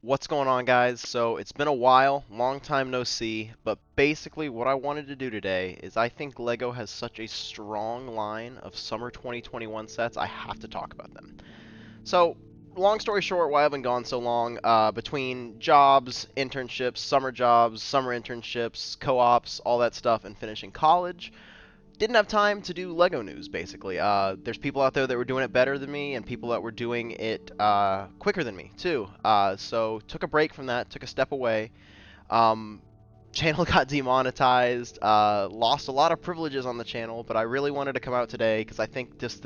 What's going on, guys? So it's been a while, long time no see, but basically what I wanted to do today is I think LEGO has such a strong line of summer 2021 sets, I have to talk about them. So, long story short, why I've been gone so long, between jobs, internships, summer internships, co-ops, all that stuff, and finishing college, didn't have time to do Lego news, basically. There's people out there that were doing it better than me, and people that were doing it quicker than me, too. So took a break from that, took a step away. Um, Channel got demonetized, lost a lot of privileges on the channel, but I really wanted to come out today because I think this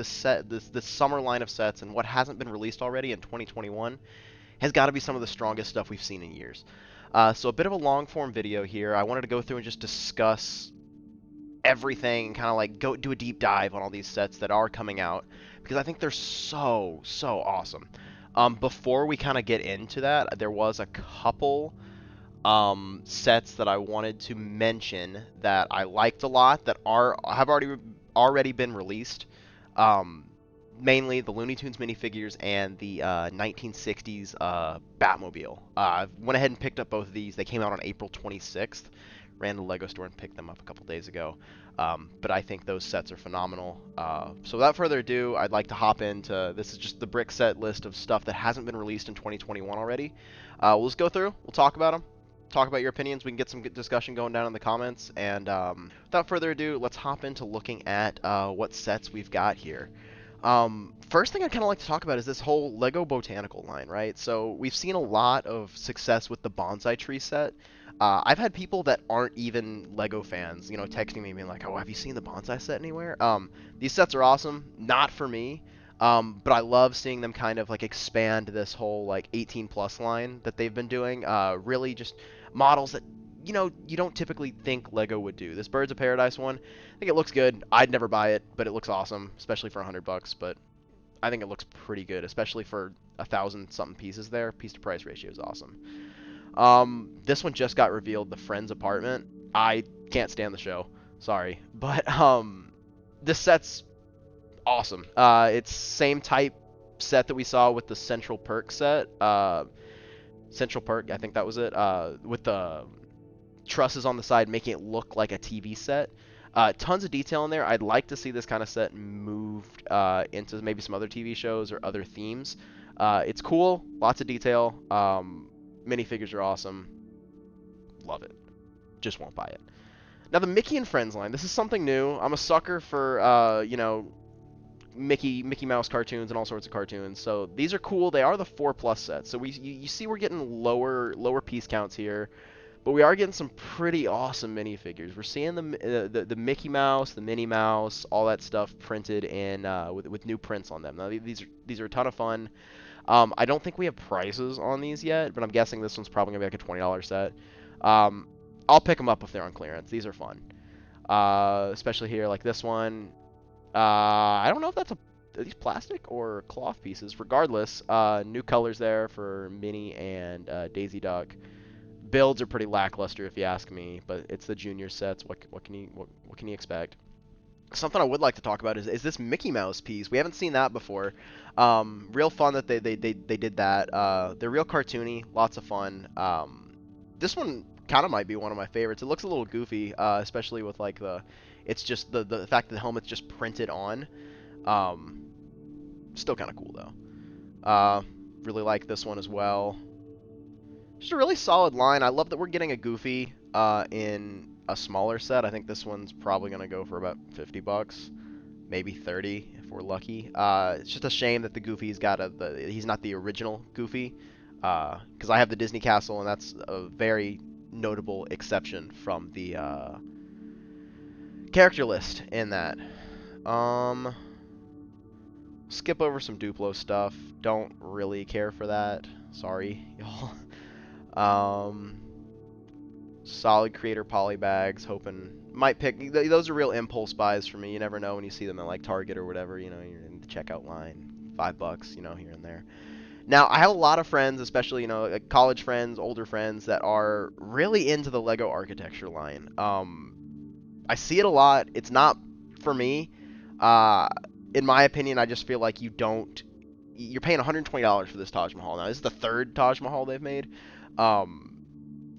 summer line of sets and what hasn't been released already in 2021 has got to be some of the strongest stuff we've seen in years. So a bit of a long form video here. I wanted to go through and just discuss everything and kind of like go do a deep dive on all these sets that are coming out because I think they're so awesome. Before we kind of get into that, there was a couple sets that I wanted to mention that I liked a lot that have already been released. Um, Mainly the Looney Tunes minifigures and the 1960s Batmobile. I went ahead and picked up both of these. They came out on April 26th. Ran to the Lego store and picked them up a couple days ago. But I think those sets are phenomenal. So without further ado, I'd like to hop into, this is just the brick set list of stuff that hasn't been released in 2021 already. We'll just go through, we'll talk about them, talk about your opinions, we can get some good discussion going down in the comments, and without further ado, let's hop into looking at what sets we've got here. First thing I'd kind of like to talk about is this whole Lego Botanical line, right? So we've seen a lot of success with the bonsai tree set. I've had people that aren't even Lego fans, texting me being like, "Oh, have you seen the bonsai set anywhere?" These sets are awesome. Not for me, but I love seeing them kind of like expand this whole like 18 plus line that they've been doing. Really just models that you don't typically think Lego would do. This Birds of Paradise one, I think it looks good. I'd never buy it, but it looks awesome, especially for $100. But I think it looks pretty good, especially for 1,000 something pieces there. Piece to price ratio is awesome. This one just got revealed, the Friends apartment. I can't stand the show, sorry, but this set's awesome. It's same type set that we saw with the Central Perk set. Central Perk, I think that was it. With the trusses on the side, making it look like a TV set. Tons of detail in there. I'd like to see this kind of set moved into maybe some other TV shows or other themes. It's cool, lots of detail. Minifigures are awesome. Love it. Just won't buy it. Now the Mickey and Friends line. This is something new. I'm a sucker for Mickey Mouse cartoons and all sorts of cartoons. So these are cool. They are the 4+ sets. So you see we're getting lower piece counts here. But we are getting some pretty awesome minifigures. We're seeing the Mickey Mouse, the Minnie Mouse, all that stuff printed in with new prints on them. Now these are a ton of fun. I don't think we have prices on these yet, but I'm guessing this one's probably gonna be like a $20 set. I'll pick them up if they're on clearance. These are fun, especially here like this one. I don't know if are these plastic or cloth pieces. Regardless, new colors there for Minnie and Daisy Duck. Builds are pretty lackluster if you ask me, but it's the junior sets. What can you expect? Something I would like to talk about is this Mickey Mouse piece. We haven't seen that before. Real fun that they did that. They're real cartoony, lots of fun. This one kind of might be one of my favorites. It looks a little goofy, especially with like it's just the fact that the helmet's just printed on. Still kind of cool though. Really like this one as well. Just a really solid line. I love that we're getting a Goofy in a smaller set. I think this one's probably going to go for about $50, maybe 30 if we're lucky. It's just a shame that the Goofy's got he's not the original Goofy, because I have the Disney Castle, and that's a very notable exception from the character list in that. Skip over some Duplo stuff. Don't really care for that. Sorry, y'all. Solid creator poly bags, hoping might pick those are real impulse buys for me. You never know when you see them at like Target or whatever, you're in the checkout line, $5, here and there. Now I have a lot of friends, especially like college friends, older friends that are really into the Lego architecture line. I see it a lot. It's not for me. In my opinion, I just feel like you don't you're paying $120 for this Taj Mahal. Now, this is the third Taj Mahal they've made, um,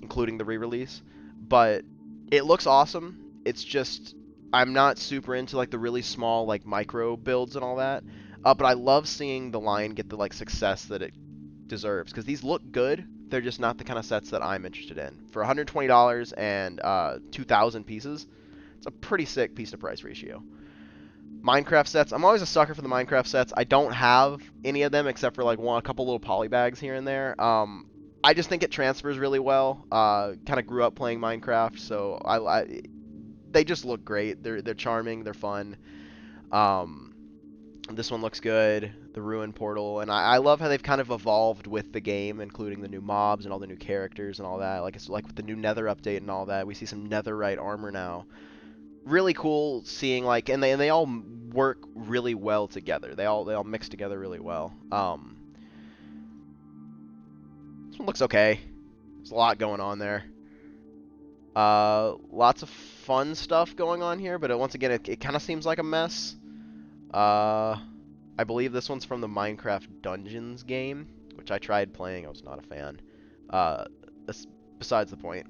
including the re-release, but it looks awesome. It's just I'm not super into like the really small like micro builds and all that. But I love seeing the line get the like success that it deserves because these look good. They're just not the kind of sets that I'm interested in. For $120 and 2,000 pieces, it's a pretty sick piece to price ratio. Minecraft sets. I'm always a sucker for the Minecraft sets. I don't have any of them except for like a couple little poly bags here and there. I just think it transfers really well. Kind of grew up playing Minecraft, so they just look great. They're charming. They're fun. Um, this one looks good. The Ruin Portal, and I love how they've kind of evolved with the game, including the new mobs and all the new characters and all that. Like it's like with the new Nether update and all that. We see some Netherite armor now. Really cool seeing like, and they all work really well together. They all mix together really well. This one looks okay. There's a lot going on there. Lots of fun stuff going on here, but once again, it kind of seems like a mess. I believe this one's from the Minecraft Dungeons game, which I tried playing. I was not a fan. That's besides the point.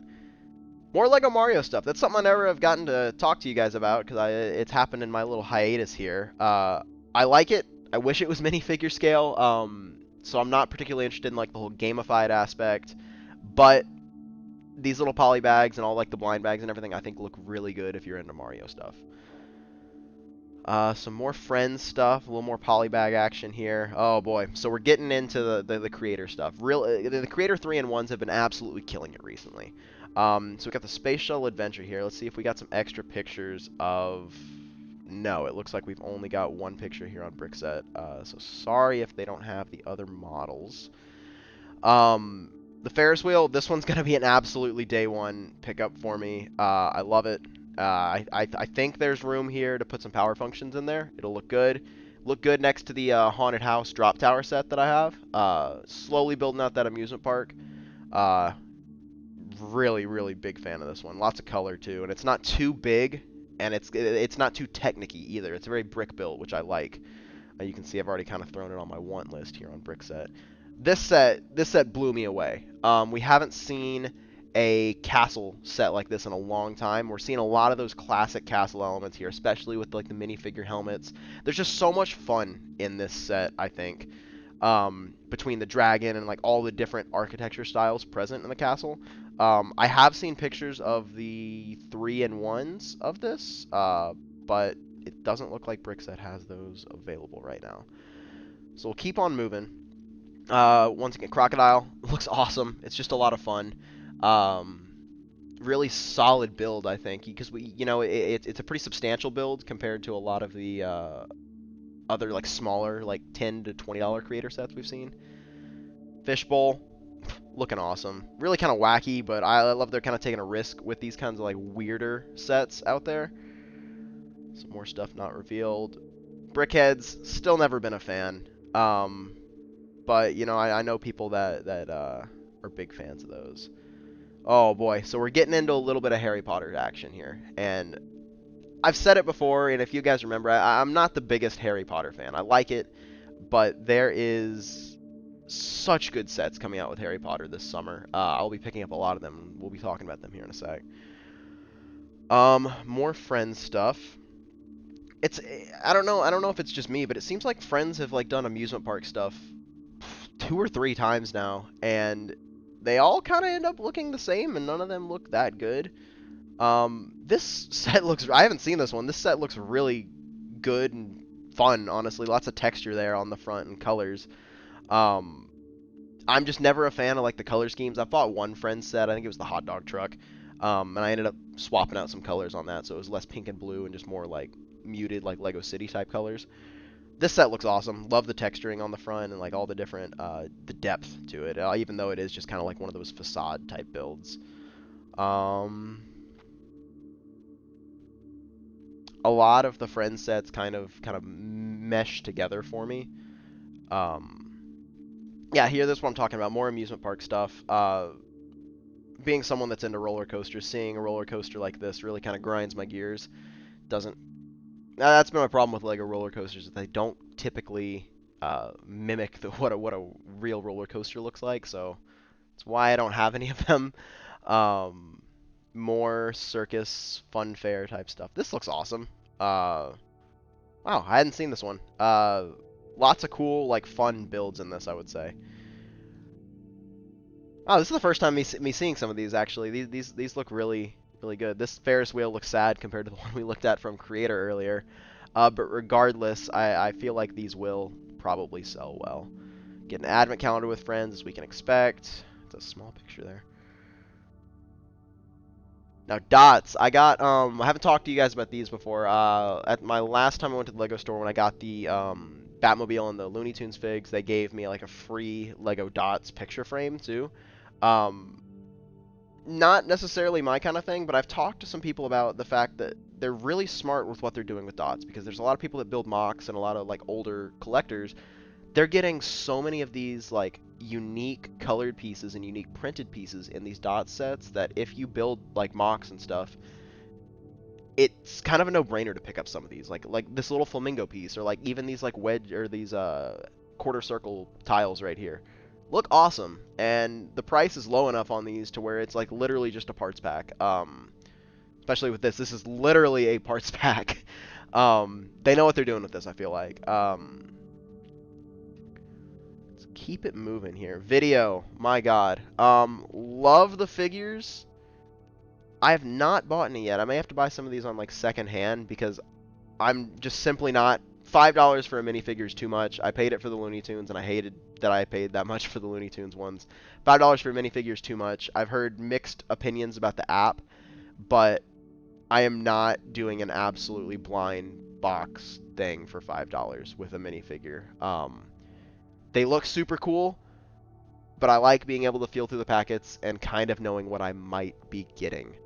More Lego Mario stuff. That's something I never have gotten to talk to you guys about because it's happened in my little hiatus here. I like it. I wish it was minifigure scale. So I'm not particularly interested in like the whole gamified aspect, but these little poly bags and all like the blind bags and everything I think look really good if you're into Mario stuff. Some more Friends stuff, a little more polybag action here. Oh boy, so we're getting into the creator stuff. The creator 3-in-1s have been absolutely killing it recently. So we got the Space Shuttle Adventure here. Let's see if we got some extra pictures of... No, it looks like we've only got one picture here on Brickset. So sorry if they don't have the other models. The Ferris wheel, this one's going to be an absolutely day one pickup for me. I love it. I think there's room here to put some power functions in there. It'll look good. Look good next to the Haunted House drop tower set that I have. Slowly building out that amusement park. Really big fan of this one. Lots of color too, and it's not too big, and it's not too technicky either. It's a very brick built, which I like. You can see I've already kind of thrown it on my want list here on Brickset. This set blew me away. We haven't seen a castle set like this in a long time. We're seeing a lot of those classic castle elements here, especially with like the minifigure helmets. There's just so much fun in this set, I think. Between the dragon and like all the different architecture styles present in the castle. I have seen pictures of the 3-in-1s of this, but it doesn't look like Brickset has those available right now. So we'll keep on moving. Once again, Crocodile looks awesome. It's just a lot of fun. Really solid build, I think, because it's a pretty substantial build compared to a lot of the other like smaller like $10 to $20 creator sets we've seen. Fishbowl, looking awesome. Really kind of wacky, but I love they're kind of taking a risk with these kinds of like weirder sets out there. Some more stuff not revealed. Brickheads, still never been a fan. But I know people that are big fans of those. Oh boy, so we're getting into a little bit of Harry Potter action here, and I've said it before, and if you guys remember, I'm not the biggest Harry Potter fan. I like it, but there is such good sets coming out with Harry Potter this summer. I'll be picking up a lot of them. We'll be talking about them here in a sec. More Friends stuff. I don't know if it's just me, but it seems like Friends have like done amusement park stuff 2 or 3 times now, and they all kind of end up looking the same, and none of them look that good. This set looks... I haven't seen this one. This set looks really good and fun, honestly. Lots of texture there on the front and colors. I'm just never a fan of like the color schemes. I bought one Friends set. I think it was the hot dog truck. And I ended up swapping out some colors on that, so it was less pink and blue and just more like muted like Lego City type colors. This set looks awesome. Love the texturing on the front and like all the different the depth to it, even though it is just kind of like one of those facade type builds. A lot of the Friends sets kind of mesh together for me. Yeah, here, this is what I'm talking about. More amusement park stuff. Being someone that's into roller coasters, seeing a roller coaster like this really kind of grinds my gears. Doesn't... That's been my problem with Lego roller coasters, that they don't typically mimic what a real roller coaster looks like. So that's why I don't have any of them. Um, More circus, fun fair type stuff. This looks awesome. Wow, I hadn't seen this one. Lots of cool, like, fun builds in this, I would say. Oh, this is the first time me seeing some of these, actually. These look really, really good. This Ferris wheel looks sad compared to the one we looked at from Creator earlier. But regardless, I feel like these will probably sell well. Get an advent calendar with friends, as we can expect. It's a small picture there. Now, dots. I haven't talked to you guys about these before. At my last time I went to the Lego store, when I got the Batmobile and the Looney Tunes figs, they gave me like a free Lego dots picture frame too. Um, Not necessarily my kind of thing, but I've talked to some people about the fact that they're really smart with what they're doing with dots, because there's a lot of people that build mocks and a lot of like older collectors. They're getting so many of these like unique colored pieces and unique printed pieces in these dot sets that if you build like mocks and stuff, it's kind of a no-brainer to pick up some of these, like this little flamingo piece, or like even these like wedge or these quarter circle tiles right here. Look awesome, and the price is low enough on these to where it's like literally just a parts pack. Especially with this is literally a parts pack. They know what they're doing with this, I feel like. Let's keep it moving here. Vidiyo, my God. Love the figures. I have not bought any yet. I may have to buy some of these on like second hand because I'm just simply not. $5 for a minifigure is too much. I paid it for the Looney Tunes, and I hated that I paid that much for the Looney Tunes ones. $5 for a minifigure is too much. I've heard mixed opinions about the app, but I am not doing an absolutely blind box thing for $5 with a minifigure. They look super cool, but I like being able to feel through the packets and kind of knowing what I might be getting.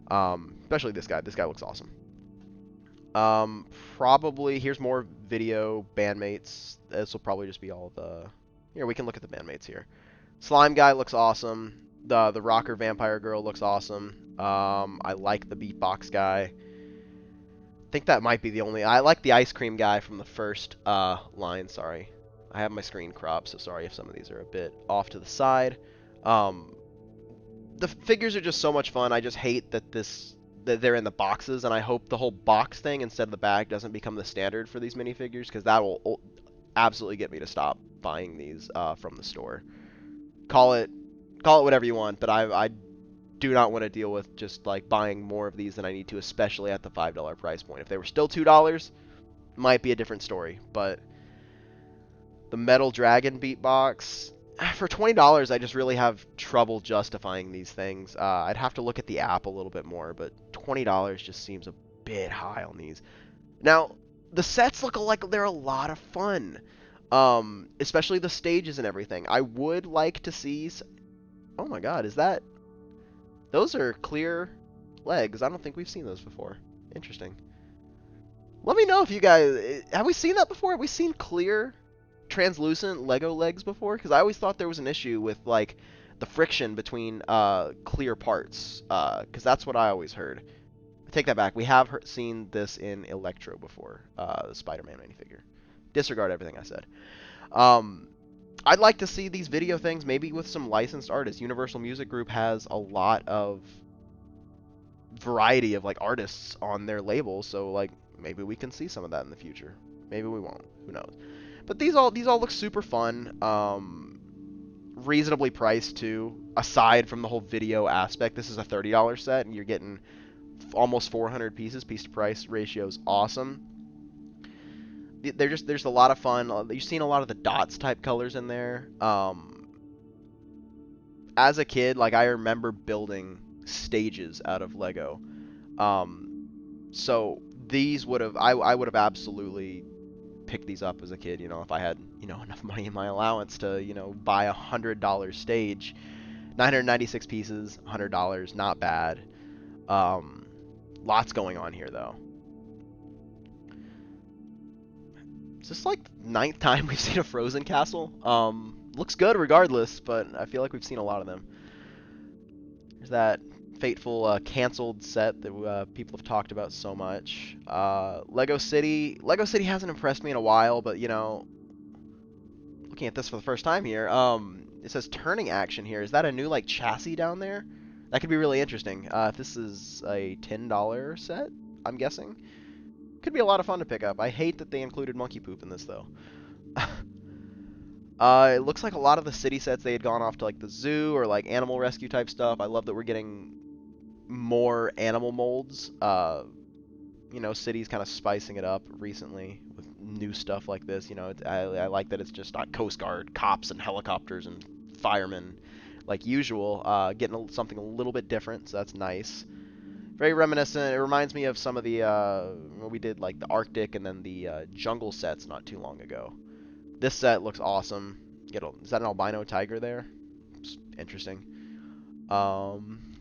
Especially this guy. This guy looks awesome. Probably, here's more Vidiyo bandmates. This will probably just be all the... Here, we can look at the bandmates here. Slime guy looks awesome. The rocker vampire girl looks awesome. I like the beatbox guy. I think that might be the only... I like the ice cream guy from the first line, sorry. I have my screen cropped, so sorry if some of these are a bit off to the side. The figures are just so much fun. I just hate that they're in the boxes, and I hope the whole box thing instead of the bag doesn't become the standard for these minifigures, because that will absolutely get me to stop buying these from the store. Call it whatever you want, but I do not want to deal with just like buying more of these than I need to, especially at the $5 price point. If they were still $2, might be a different story, but the Metal Dragon beatbox, for $20, I just really have trouble justifying these things. I'd have to look at the app a little bit more, but $20 just seems a bit high on these. Now, the sets look like they're a lot of fun, especially the stages and everything. I would like to see... Oh my God, is that... Those are clear legs. I don't think we've seen those before. Interesting. Let me know if you guys... Have we seen that before? Have we seen clear... translucent Lego legs before? Because I always thought there was an issue with like the friction between clear parts, because that's what I always heard. I take that back. We have seen this in Electro before, the Spider-Man minifigure. Disregard everything I said. I'd like to see these Vidiyo things maybe with some licensed artists. Universal Music Group has a lot of variety of like artists on their label, so like maybe we can see some of that in the future. Maybe we won't. Who knows? But these all look super fun, reasonably priced too. Aside from the whole Vidiyo aspect, this is a $30 set, and you're getting almost 400 pieces. Piece to price ratio is awesome. There's a lot of fun. You've seen a lot of the dots type colors in there. As a kid, like I remember building stages out of Lego. So these I would have absolutely pick these up as a kid, if I had, enough money in my allowance to, buy a $100 stage. 996 pieces, $100, not bad. Lots going on here, though. Is this like the 9th time we've seen a Frozen castle? Looks good regardless, but I feel like we've seen a lot of them. There's that fateful canceled set that people have talked about so much. Lego City hasn't impressed me in a while, but looking at this for the first time here. It says turning action here. Is that a new like chassis down there? That could be really interesting. If this is a $10 set, I'm guessing. Could be a lot of fun to pick up. I hate that they included monkey poop in this though. It looks like a lot of the city sets they had gone off to like the zoo or like animal rescue type stuff. I love that we're getting more animal molds. You know, cities kind of spicing it up recently with new stuff like this. You know, I like that it's just not Coast Guard, cops, and helicopters and firemen like usual. Getting something a little bit different, so that's nice. Very reminiscent. It reminds me of some of the what we did like the Arctic and then the jungle sets not too long ago. This set looks awesome. Is that an albino tiger there? It's interesting.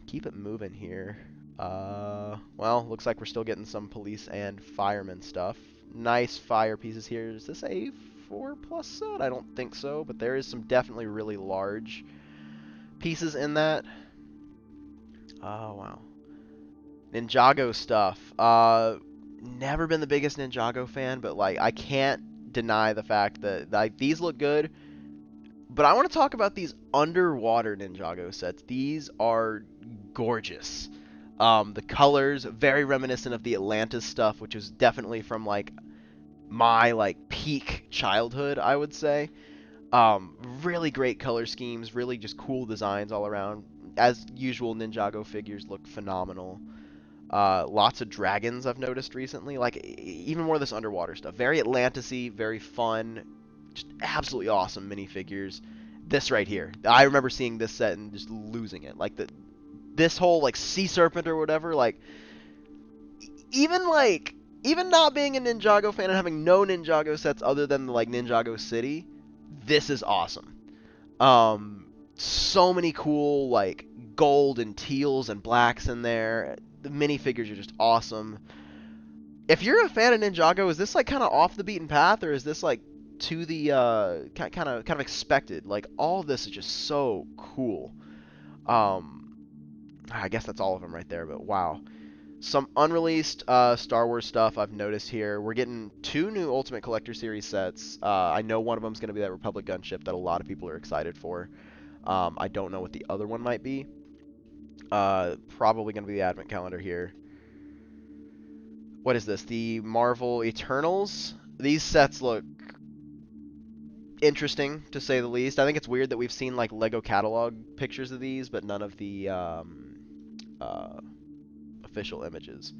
Keep it moving here. Well, looks like we're still getting some police and fireman stuff. Nice fire pieces here. Is this a 4+ set? I don't think so, but there is some definitely really large pieces in that. Oh, wow. Ninjago stuff. Never been the biggest Ninjago fan, but like I can't deny the fact that like these look good. But I want to talk about these underwater Ninjago sets. These are gorgeous. The colors very reminiscent of the Atlantis stuff, which is definitely from like my like peak childhood, I would say. Really great color schemes, really just cool designs all around. As usual, Ninjago figures look phenomenal. Lots of dragons I've noticed recently, like even more of this underwater stuff. Very Atlantis-y, very fun, just absolutely awesome minifigures. This right here, I remember seeing this set and just losing it. Like this whole like sea serpent or whatever, like even not being a Ninjago fan and having no Ninjago sets other than like Ninjago City, this is awesome. So many cool like gold and teals and blacks in there. The minifigures are just awesome. If you're a fan of Ninjago, is this like kind of off the beaten path, or is this like to the kind of expected? Like all of this is just so cool. I guess that's all of them right there, but wow. Some unreleased Star Wars stuff I've noticed here. We're getting 2 new Ultimate Collector Series sets. I know one of them is going to be that Republic gunship that a lot of people are excited for. I don't know what the other one might be. Probably going to be the Advent Calendar here. What is this? The Marvel Eternals? These sets look interesting, to say the least. I think it's weird that we've seen like Lego catalog pictures of these, but none of the official images.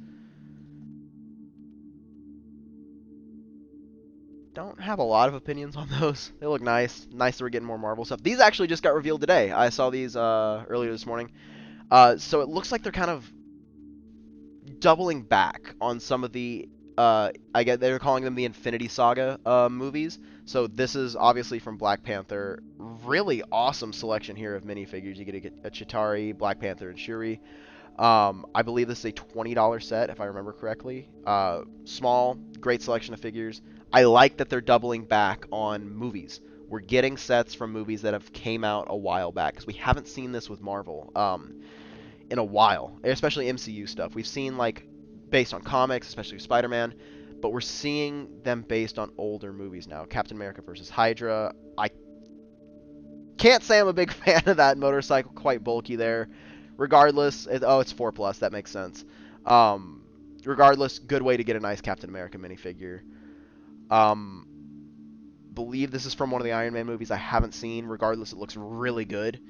Don't have a lot of opinions on those. They look nice. Nice that we're getting more Marvel stuff. These actually just got revealed today. I saw these earlier this morning. So it looks like they're kind of doubling back on some of the I get they're calling them the Infinity Saga movies. So this is obviously from Black Panther. Really awesome selection here of minifigures. You get a Chitauri, Black Panther, and Shuri. I believe this is a $20 set, if I remember correctly. Small, great selection of figures. I like that they're doubling back on movies. We're getting sets from movies that have came out a while back, because we haven't seen this with Marvel in a while, especially MCU stuff. We've seen, like, based on comics, especially Spider-Man, but we're seeing them based on older movies now. Captain America versus Hydra. I can't say I'm a big fan of that motorcycle, quite bulky there. Regardless, it's 4+, that makes sense. Regardless, good way to get a nice Captain America minifigure. Believe this is from one of the Iron Man movies I haven't seen. Regardless, it looks really good.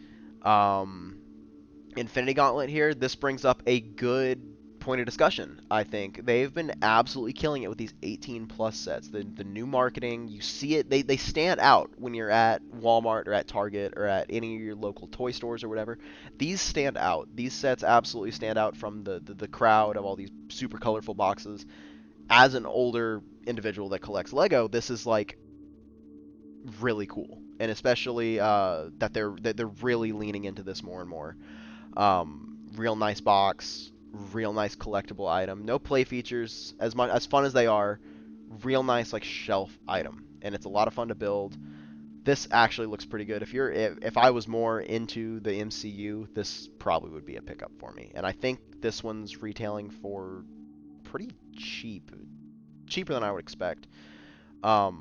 Infinity Gauntlet here, this brings up a good point of discussion, I think. They've been absolutely killing it with these 18+ sets. The new marketing, you see it, they stand out when you're at Walmart or at Target or at any of your local toy stores or whatever. These stand out. These sets absolutely stand out from the crowd of all these super colorful boxes. As an older individual that collects Lego, this is like really cool. And especially that they're really leaning into this more and more. Real nice box, real nice collectible item. No play features, as fun as they are. Real nice like shelf item, and it's a lot of fun to build. This actually looks pretty good. If I was more into the MCU, this probably would be a pickup for me. And I think this one's retailing for pretty cheaper than I would expect. Final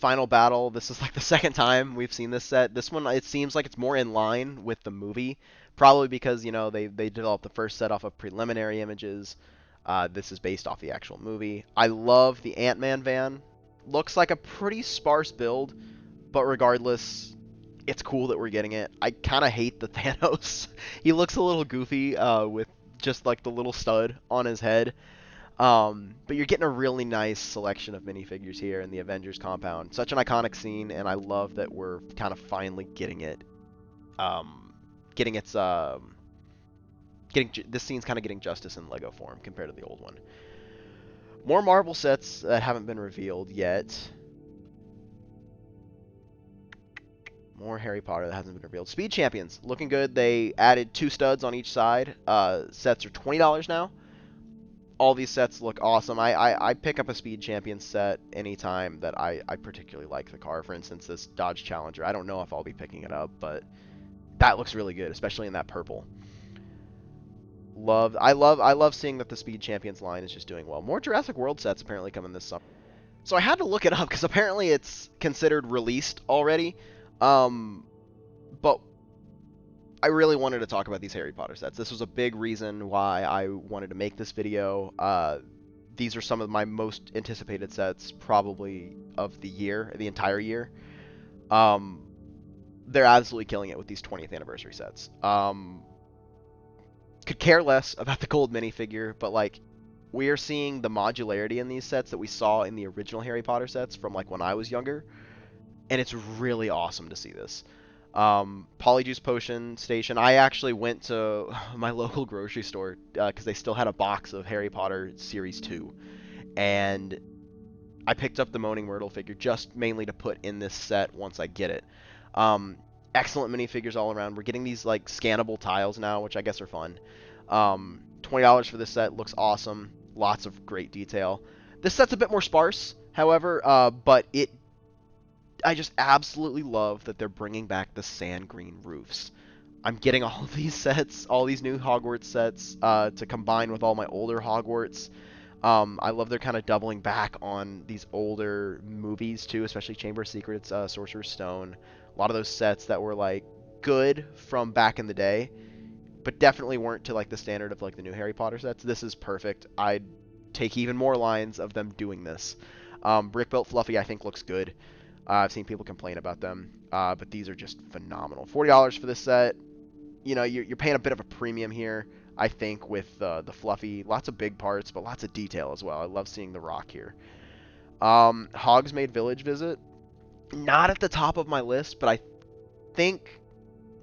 Final battle. This is like the second time we've seen this set. This one, it seems like it's more in line with the movie, probably because they developed the first set off of preliminary images. This is based off the actual movie. I love the Ant-Man van. Looks like a pretty sparse build, but regardless, it's cool that we're getting it. I kind of hate the Thanos. He looks a little goofy with just like the little stud on his head. But you're getting a really nice selection of minifigures here in the Avengers compound. Such an iconic scene, and I love that we're kind of finally getting it. Getting its this scene's kind of getting justice in Lego form compared to the old one. More Marvel sets that haven't been revealed yet. More Harry Potter that hasn't been revealed. Speed Champions, looking good. They added 2 studs on each side. Sets are $20 now. All these sets look awesome. I pick up a Speed Champion set anytime that I particularly like the car. For instance, this Dodge Challenger. I don't know if I'll be picking it up, but that looks really good, especially in that purple. I love seeing that the Speed Champions line is just doing well. More Jurassic World sets apparently coming this summer. So I had to look it up because apparently it's considered released already. But I really wanted to talk about these Harry Potter sets. This was a big reason why I wanted to make this video. These are some of my most anticipated sets, probably of the year, the entire year. They're absolutely killing it with these 20th anniversary sets. Could care less about the gold minifigure, but like we are seeing the modularity in these sets that we saw in the original Harry Potter sets from like when I was younger, and it's really awesome to see this. Polyjuice Potion Station. I actually went to my local grocery store because they still had a box of Harry Potter Series 2. And I picked up the Moaning Myrtle figure just mainly to put in this set once I get it. Excellent minifigures all around. We're getting these like scannable tiles now, which I guess are fun. $20 for this set. Looks awesome. Lots of great detail. This set's a bit more sparse, however, but I just absolutely love that they're bringing back the sand green roofs. I'm getting all of these sets, all these new Hogwarts sets, to combine with all my older Hogwarts. I love they're kind of doubling back on these older movies too, especially Chamber of Secrets, Sorcerer's Stone. A lot of those sets that were like good from back in the day, but definitely weren't to like the standard of like the new Harry Potter sets. This is perfect. I'd take even more lines of them doing this. Brick Built Fluffy I think looks good. I've seen people complain about them, but these are just phenomenal. $40 for this set. You know, you're paying a bit of a premium here, I think, with the Fluffy. Lots of big parts, but lots of detail as well. I love seeing the rock here. Hogsmeade Village Visit. Not at the top of my list, but I think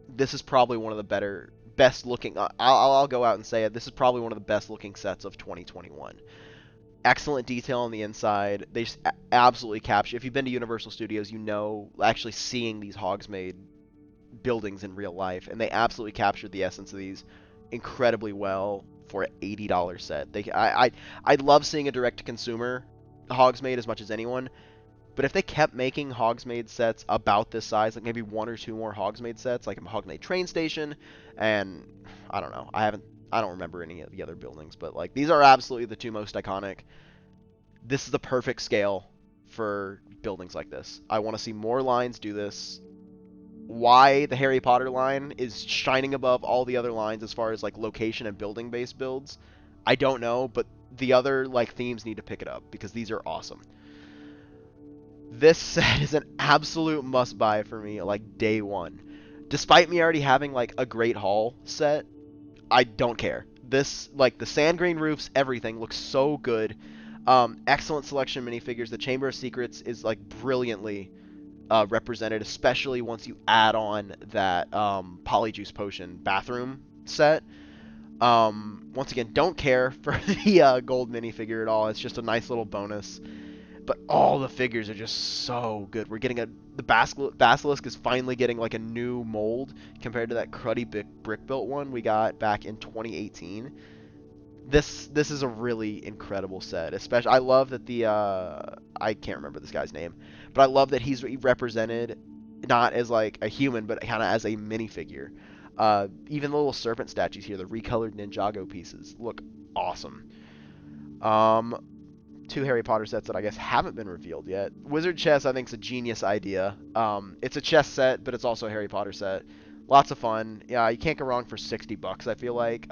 this is probably one of the best looking. I'll go out and say it. This is probably one of the best looking sets of 2021. Excellent detail on the inside. They just absolutely capture. If you've been to Universal Studios, you know actually seeing these Hogsmeade buildings in real life, and they absolutely captured the essence of these incredibly well for an $80 set. I love seeing a direct-to-consumer Hogsmeade as much as anyone, but if they kept making Hogsmeade sets about this size, like maybe 1 or 2 more Hogsmeade sets, like a Hogsmeade train station, and I don't know, I don't remember any of the other buildings, but like these are absolutely the 2 most iconic. This is the perfect scale for buildings like this. I want to see more lines do this. Why the Harry Potter line is shining above all the other lines as far as like location and building based builds, I don't know, but the other like themes need to pick it up because these are awesome. This set is an absolute must buy for me like day one. Despite me already having like a Great Hall set, I don't care. This, like the sand green roofs, everything looks so good. Excellent selection of minifigures. The Chamber of Secrets is like brilliantly represented, especially once you add on that Polyjuice Potion bathroom set. Once again, don't care for the gold minifigure at all. It's just a nice little bonus. But all the figures are just so good. We're getting the Basilisk is finally getting like a new mold compared to that cruddy brick built one we got back in 2018. This is a really incredible set. Especially, I love that the I can't remember this guy's name, but I love that he's represented not as like a human, but kind of as a minifigure. Even the little serpent statues here, the recolored Ninjago pieces, look awesome. two Harry Potter sets that I guess haven't been revealed yet. Wizard Chess, I think, is a genius idea. It's a chess set, but it's also a Harry Potter set. Lots of fun. Yeah, you can't go wrong for $60, I feel like.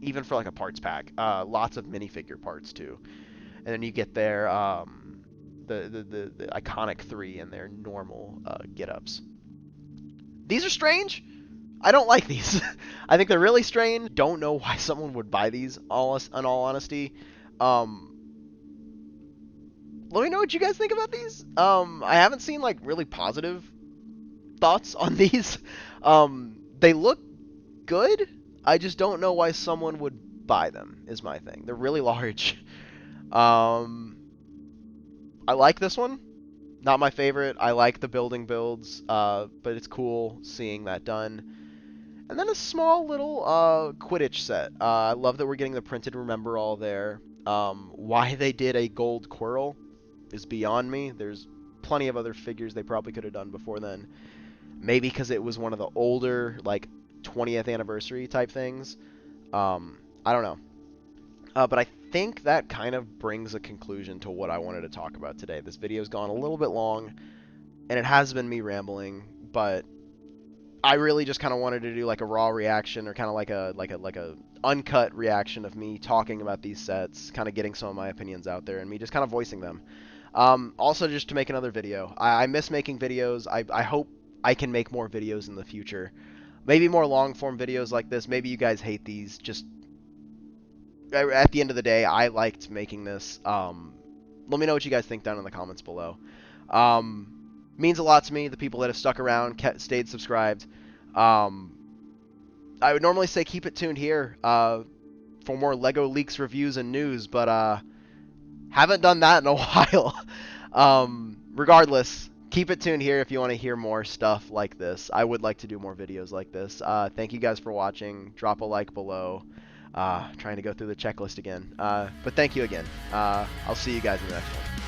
Even for like a parts pack. Lots of minifigure parts too. And then you get their the iconic 3 and their normal get-ups. These are strange. I don't like these. I think they're really strange. Don't know why someone would buy these, in all honesty. Let me know what you guys think about these. I haven't seen like really positive thoughts on these. They look good. I just don't know why someone would buy them, is my thing. They're really large. I like this one. Not my favorite. I like the building builds, but it's cool seeing that done. And then a small little Quidditch set. I love that we're getting the printed Remember All there. Why they did a gold Quirrell is beyond me. There's plenty of other figures they probably could have done before then. Maybe because it was one of the older, like, 20th anniversary type things. I don't know. But I think that kind of brings a conclusion to what I wanted to talk about today. This video's gone a little bit long, and it has been me rambling, but I really just kind of wanted to do like a raw reaction, or kind of like a uncut reaction of me talking about these sets, kind of getting some of my opinions out there, and me just kind of voicing them. Also, just to make another video. I miss making videos. I hope I can make more videos in the future. Maybe more long-form videos like this. Maybe you guys hate these. Just at the end of the day, I liked making this. Let me know what you guys think down in the comments below. Means a lot to me, the people that have stuck around, stayed subscribed. I would normally say keep it tuned here for more LEGO leaks, reviews, and news, but haven't done that in a while. Regardless, keep it tuned here if you want to hear more stuff like this. I would like to do more videos like this. Thank you guys for watching. Drop a like below. Trying to go through the checklist again. But thank you again. I'll see you guys in the next one.